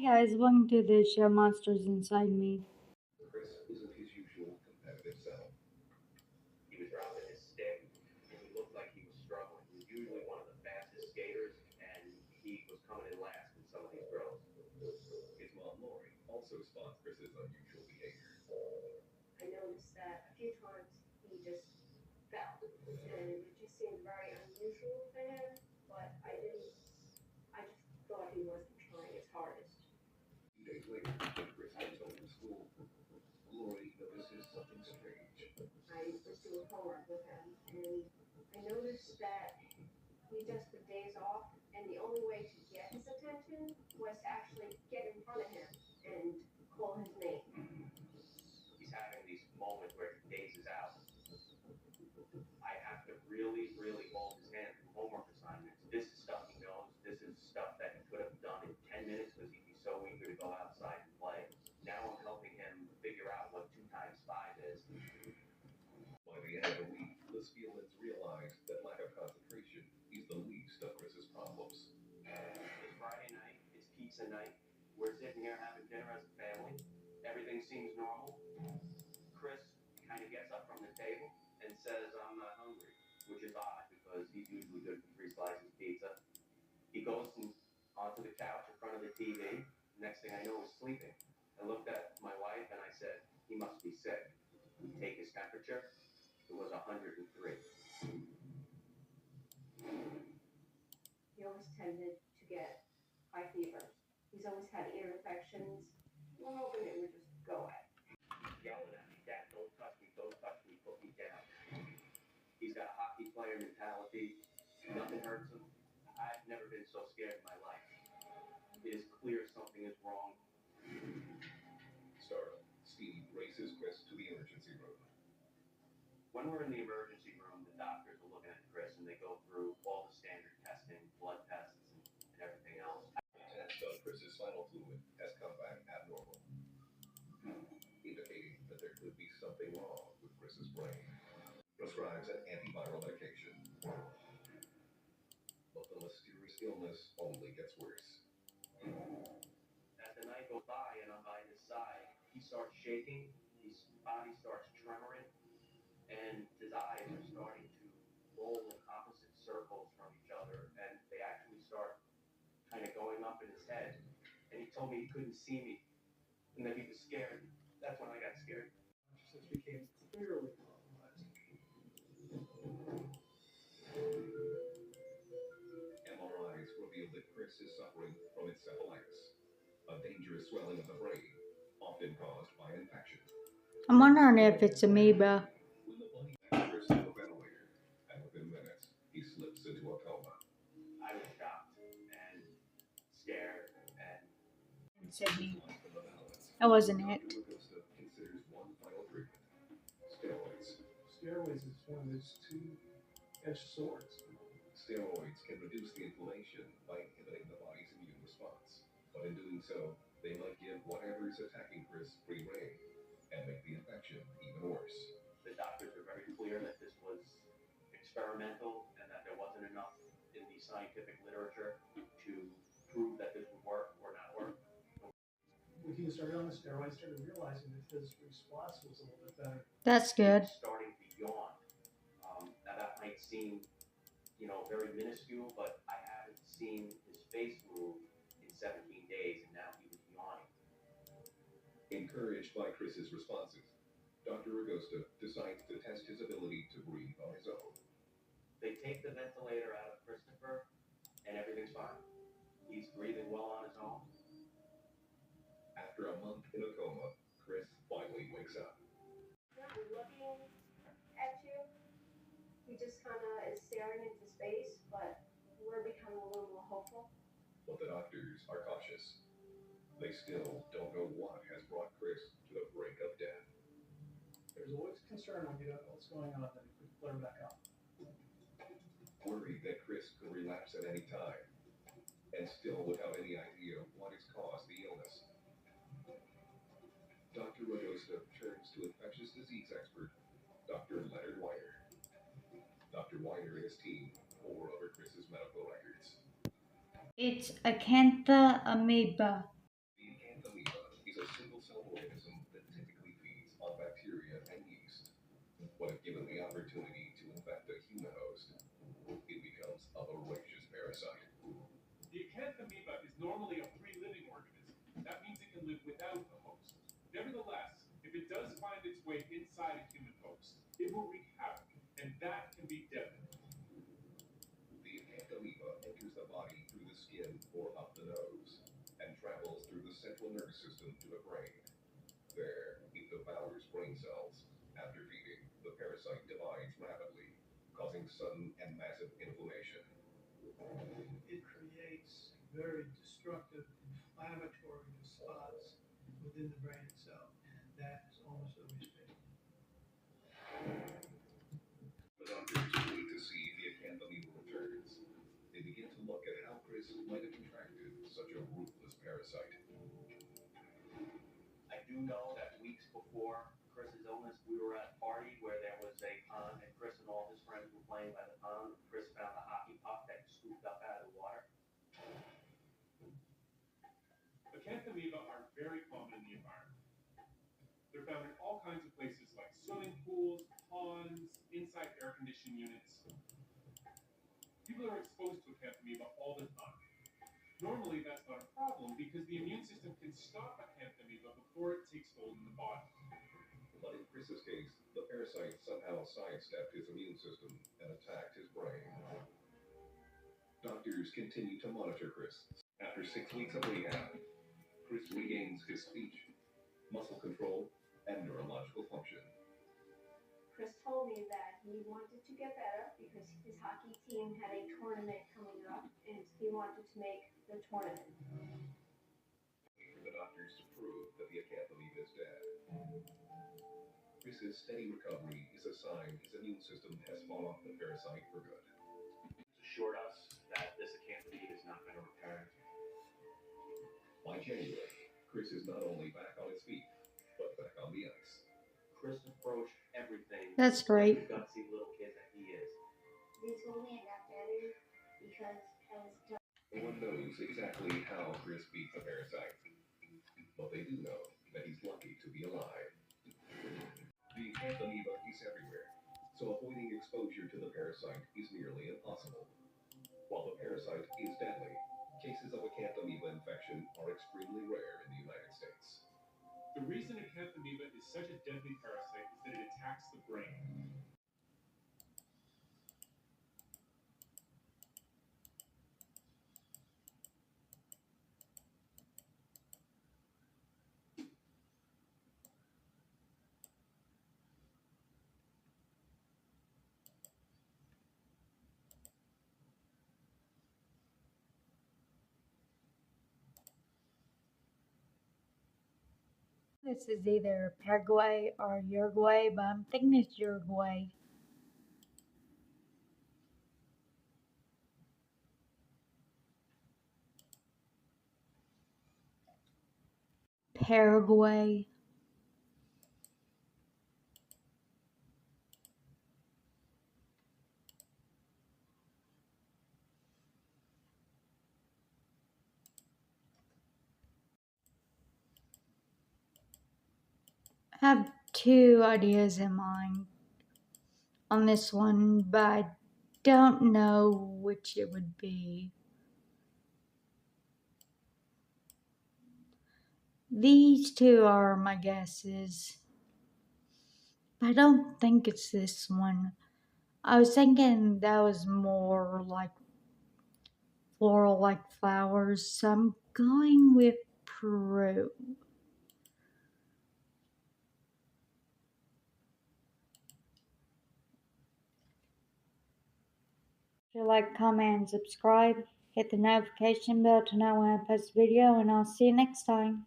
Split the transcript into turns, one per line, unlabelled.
Hey guys, welcome to the show Monsters Inside Me.
Chris isn't his usual competitive self. He was dropping his stick, and he looked like he was struggling. He was usually one of the fastest skaters, and he was coming in last in some of these drills. His mom, Lori, also spots Chris's unusual behavior. I noticed that a few times he just fell, and it just seemed very unusual for him, but I just thought he wasn't trying his hardest. 2 days later, when Chris comes home from school, Lori notices something strange. I was doing homework with him, and I noticed that he just took days off, and the only way to get his attention was to actually get in front of him and call his name. He's having these moments where he dazes out. I have to really, really hold his hand through homework assignments. This is stuff he knows. This is stuff that he could have done in 10 minutes because he'd be so eager to go outside and play. Now I'm helping him figure out what 2 times 5 is. By the end of the week, the Spielmans realize that lack of concentration is the least of Chris's problems. It's Friday night. It's pizza night. We're sitting here having dinner as a family. Everything seems normal. Chris kind of gets up from the table and says, "I'm not hungry," which is odd because he's usually good for 3 slices of pizza. He goes onto the couch in front of the TV. Next thing I know, he's sleeping. I looked at my wife and I said, "He must be sick." We take his temperature. It was 103. He always tended to get high fever. He's always had ear infections. We're hoping it would just go away. Yelling at me, "Dad, don't touch me, don't touch me, put me down." He's got a hockey player mentality. Nothing hurts him. I've never been so scared in my life. It is clear something is wrong. Startled, Steve races Chris to the emergency room. When we're in the emergency room, the doctors are looking at Chris and they go through all the standard testing, blood tests, and everything else. The test on Chris's spinal fluid has come back abnormal, indicating that there could be something wrong with Chris's brain. Prescribes an antiviral medication, but the mysterious illness only gets worse. As the night goes by and I'm by his side, he starts shaking, his body starts tremoring, and his eyes are starting to roll in opposite circles from each other, and they actually start kind of going up in his head. And he told me he couldn't see me, and that he was scared. That's when I got scared. Consciousness became clearly compromised. MRIs revealed that Chris is suffering from encephalitis, a dangerous swelling of the brain, often caused by an infection.
I'm wondering if it's amoeba.
When the body Chris to a ventilator, and within minutes, he slips into a coma. I was shocked and scared and
Sydney.
lost from the balance.
That wasn't it.
Dr. Augusta considers one final treatment: steroids. Steroids is one of those two-edged swords. Steroids can reduce the inflammation by inhibiting the body's immune response. But in doing so, they might give whatever is attacking Chris free rein and make the infection even worse. The doctors are very clear that this was experimental and that there wasn't enough in the scientific literature to prove that this would work or not work. When he started on the steroids, started realizing that his response was a little bit better.
That's good.
Starting to yawn. Now that might seem, very minuscule, but I haven't seen his face move in 17 days, and now he was yawning. Encouraged by Chris's responses, Dr. Agosta decides to test his ability to breathe on his own. They take the ventilator out of Christopher, and everything's fine. He's breathing well on his own. After a month in a coma, Chris finally wakes up. Not looking at you. He just kind of is staring into space, but we're becoming a little more hopeful. But the doctors are cautious. They still don't know what has brought Chris to the brink of death. There's always concern when you don't know what's going on that it could flare back up. Worried that Chris could relapse at any time, and still without any idea what has caused the illness, Dr. Ragosta turns to infectious disease expert Dr. Leonard Weiner. Dr. Weiner and his team pore over Chris's medical records.
It's Acanthamobea.
normally a free living organism. That means it can live without a host. Nevertheless, if it does find its way inside a human host, it will wreak havoc, and that can be deadly. The Ancanthameba enters the body through the skin or up the nose, and travels through the central nervous system to the brain. There, it devours brain cells. After feeding, the parasite divides rapidly, causing sudden and massive inflammation. It creates very destructive inflammatory spots within the brain itself, and that is almost always fatal. The doctors wait to see if the Ancanthameba returns. They begin to look at how Chris might have contracted such a ruthless parasite. I do know that weeks before Chris's illness, we were at a party where there was a pond, and Chris and all his friends were playing by the pond. Chris found a hockey puck that he scooped up out of the water. Acanthamoeba are very common in the environment. They're found in all kinds of places like swimming pools, ponds, inside air conditioning units. People are exposed to Acanthamoeba all the time. Normally, that's not a problem because the immune system can stop Acanthamoeba before it takes hold in the body. But in Chris's case, the parasite somehow sidestepped his immune system and attacked his brain. Doctors continue to monitor Chris. After 6 weeks of rehab, Chris regains his speech, muscle control, and neurological function.
Chris told me that he wanted to get better because his hockey team had a tournament coming up and he wanted to make the tournament.
For the doctors to prove that the Acanthammoeba is dead. Chris's steady recovery is a sign his immune system has fought off the parasite for good. Assured us that this Acanthammoeba is not going to return. By January, Chris is not only back on his feet, but back on the ice. Chris approached everything.
That's great.
Like the gutsy little kid that he is.
They told me I got better because I was done.
No one knows exactly how Chris beat the parasite, but they do know that he's lucky to be alive. The Acanthammoeba is everywhere, so avoiding exposure to the parasite is nearly impossible. While the parasite is deadly, cases of Acanthammoeba infection are extremely rare in the United States. The reason Acanthammoeba is such a deadly parasite is that it attacks the brain.
This is either Paraguay or Uruguay, but I'm thinking it's Uruguay. Paraguay. I have two ideas in mind on this one, but I don't know which it would be. These two are my guesses. I don't think it's this one. I was thinking that was more like floral like flowers, so I'm going with Peru. If you like, comment, and subscribe. Hit the notification bell to know when I post a video, and I'll see you next time.